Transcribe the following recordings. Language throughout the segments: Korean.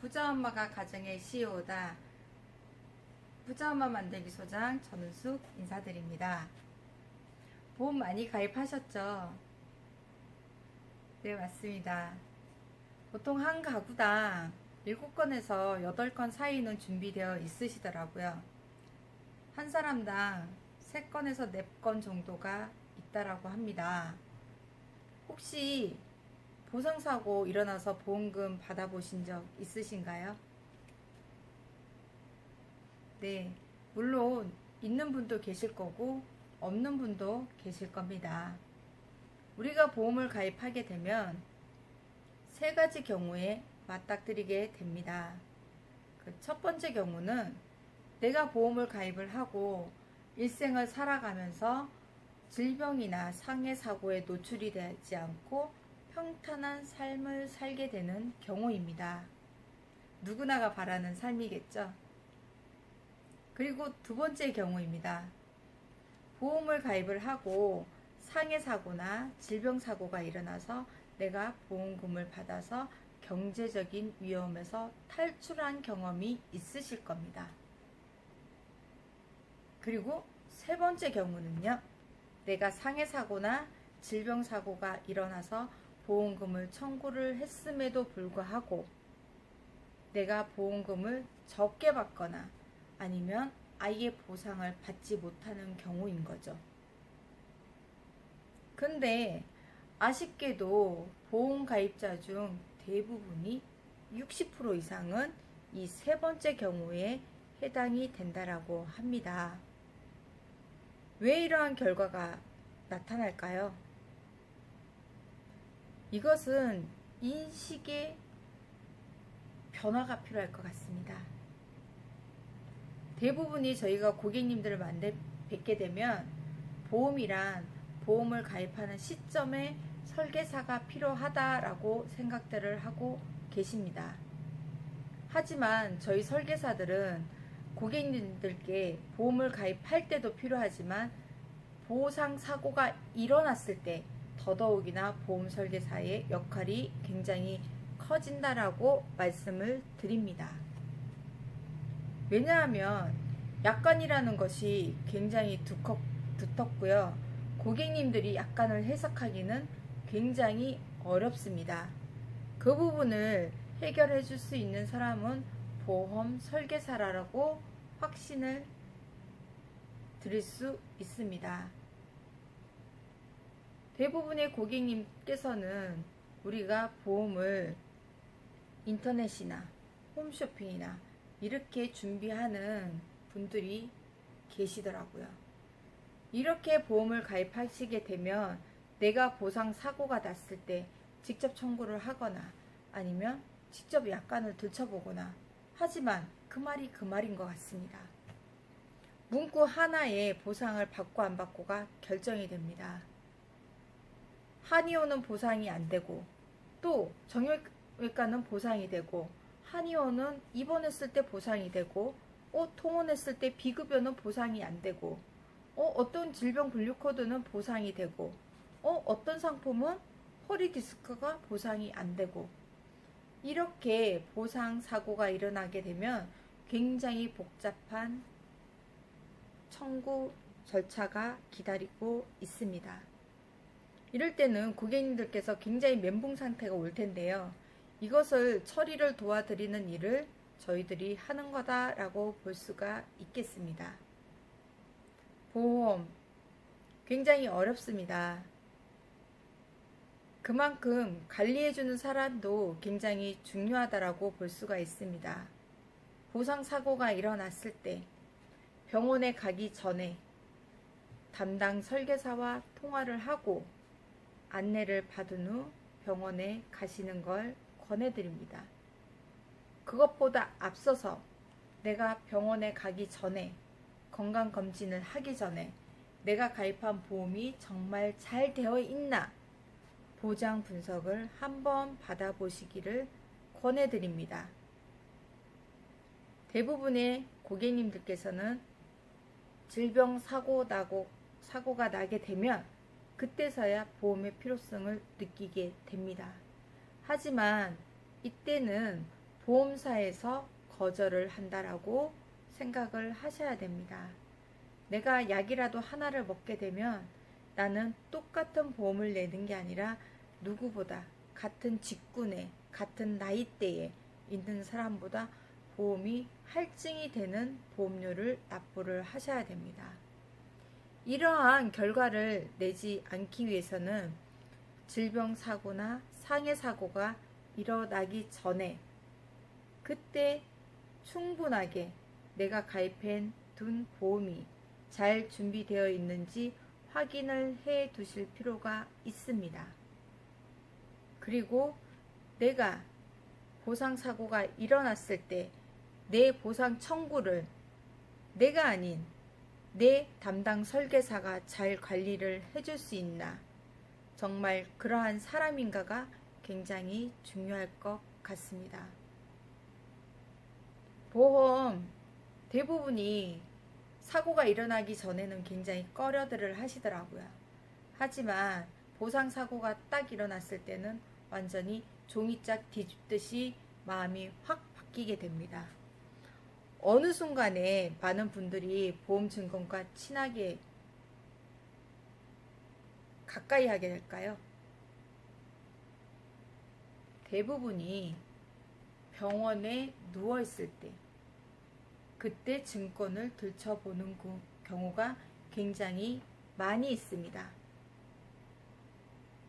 부자엄마가 가정의 CEO다. 부자엄마 만들기 소장 전은숙 인사드립니다. 보험 많이 가입하셨죠? 네, 맞습니다. 보통 한 가구당 7건에서 8건 사이는 준비되어 있으시더라고요. 한 사람당 3건에서 4건 정도가 있다라고 합니다. 혹시 보상사고 일어나서 보험금 받아보신 적 있으신가요? 네, 물론 있는 분도 계실 거고 없는 분도 계실 겁니다. 우리가 보험을 가입하게 되면 3가지 경우에 맞닥뜨리게 됩니다. 그 첫 번째 경우는 내가 보험을 가입을 하고 일생을 살아가면서 질병이나 상해 사고에 노출이 되지 않고 평탄한 삶을 살게 되는 경우입니다. 누구나가 바라는 삶이겠죠. 그리고 두 번째 경우입니다. 보험을 가입을 하고 상해 사고나 질병 사고가 일어나서 내가 보험금을 받아서 경제적인 위험에서 탈출한 경험이 있으실 겁니다. 그리고 세 번째 경우는요. 내가 상해 사고나 질병 사고가 일어나서 보험금을 청구를 했음에도 불구하고 내가 보험금을 적게 받거나 아니면 아예 보상을 받지 못하는 경우인 거죠. 근데 아쉽게도 보험 가입자 중 대부분이 60% 이상은 이 세 번째 경우에 해당이 된다라고 합니다. 왜 이러한 결과가 나타날까요? 이것은 인식의 변화가 필요할 것 같습니다. 대부분이 저희가 고객님들을 뵙게 되면 보험이란 보험을 가입하는 시점에 설계사가 필요하다라고 생각들을 하고 계십니다. 하지만 저희 설계사들은 고객님들께 보험을 가입할 때도 필요하지만 보상 사고가 일어났을 때 더더욱이나 보험 설계사의 역할이 굉장히 커진다라고 말씀을 드립니다. 왜냐하면 약관이라는 것이 굉장히 두텁고요. 고객님들이 약관을 해석하기는 굉장히 어렵습니다. 그 부분을 해결해 줄 수 있는 사람은 보험 설계사라고 확신을 드릴 수 있습니다. 대부분의 고객님께서는 우리가 보험을 인터넷이나 홈쇼핑이나 이렇게 준비하는 분들이 계시더라고요. 이렇게 보험을 가입하시게 되면 내가 보상 사고가 났을 때 직접 청구를 하거나 아니면 직접 약관을 들춰보거나 하지만 그 말이 그 말인 것 같습니다. 문구 하나에 보상을 받고 안 받고가 결정이 됩니다. 한의원은 보상이 안 되고 또 정형외과는 보상이 되고 한의원은 입원했을 때 보상이 되고 통원했을 때 비급여는 보상이 안 되고 어떤 질병 분류코드는 보상이 되고 어떤 상품은 허리 디스크가 보상이 안 되고 이렇게 보상 사고가 일어나게 되면 굉장히 복잡한 청구 절차가 기다리고 있습니다. 이럴 때는 고객님들께서 굉장히 멘붕 상태가 올 텐데요. 이것을 처리를 도와드리는 일을 저희들이 하는 거다라고 볼 수가 있겠습니다. 보험 굉장히 어렵습니다. 그만큼 관리해주는 사람도 굉장히 중요하다라고 볼 수가 있습니다. 보상 사고가 일어났을 때 병원에 가기 전에 담당 설계사와 통화를 하고 안내를 받은 후 병원에 가시는 걸 권해드립니다. 그것보다 앞서서 내가 병원에 가기 전에 건강검진을 하기 전에 내가 가입한 보험이 정말 잘 되어 있나 보장 분석을 한번 받아보시기를 권해드립니다. 대부분의 고객님들께서는 질병 사고가 나게 되면 그때서야 보험의 필요성을 느끼게 됩니다. 하지만 이때는 보험사에서 거절을 한다라고 생각을 하셔야 됩니다. 내가 약이라도 하나를 먹게 되면 나는 똑같은 보험을 내는 게 아니라 누구보다 같은 직군에 같은 나이대에 있는 사람보다 보험이 할증이 되는 보험료를 납부를 하셔야 됩니다. 이러한 결과를 내지 않기 위해서는 질병사고나 상해사고가 일어나기 전에 그때 충분하게 내가 가입해 둔 보험이 잘 준비되어 있는지 확인을 해 두실 필요가 있습니다. 그리고 내가 보상사고가 일어났을 때 내 보상 청구를 내가 아닌 내 담당 설계사가 잘 관리를 해줄 수 있나, 정말 그러한 사람인가가 굉장히 중요할 것 같습니다. 보험 대부분이 사고가 일어나기 전에는 굉장히 꺼려들을 하시더라고요. 하지만 보상사고가 딱 일어났을 때는 완전히 종이짝 뒤집듯이 마음이 확 바뀌게 됩니다. 어느 순간에 많은 분들이 보험증권과 친하게 가까이 하게 될까요? 대부분이 병원에 누워있을 때, 그때 증권을 들춰보는 경우가 굉장히 많이 있습니다.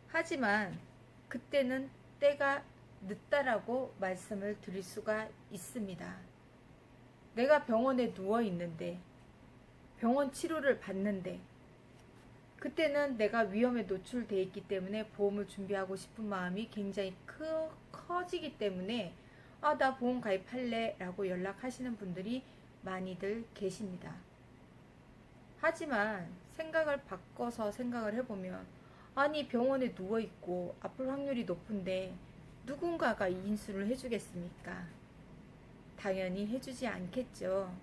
하지만 그때는 때가 늦다라고 말씀을 드릴 수가 있습니다. 내가 병원에 누워있는데, 병원 치료를 받는데, 그때는 내가 위험에 노출되어 있기 때문에 보험을 준비하고 싶은 마음이 굉장히 커지기 때문에 나 보험 가입할래 라고 연락하시는 분들이 많이들 계십니다. 하지만 생각을 바꿔서 생각을 해보면, 아니 병원에 누워있고 아플 확률이 높은데 누군가가 이 인수를 해주겠습니까? 당연히 해주지 않겠죠.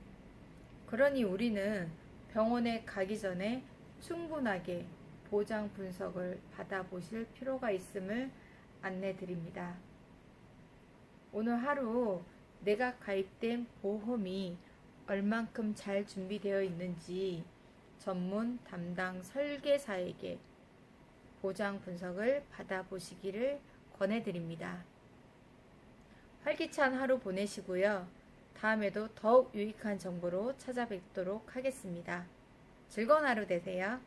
그러니 우리는 병원에 가기 전에 충분하게 보장 분석을 받아보실 필요가 있음을 안내드립니다. 오늘 하루 내가 가입된 보험이 얼만큼 잘 준비되어 있는지 전문 담당 설계사에게 보장 분석을 받아보시기를 권해드립니다. 활기찬 하루 보내시고요. 다음에도 더욱 유익한 정보로 찾아뵙도록 하겠습니다. 즐거운 하루 되세요.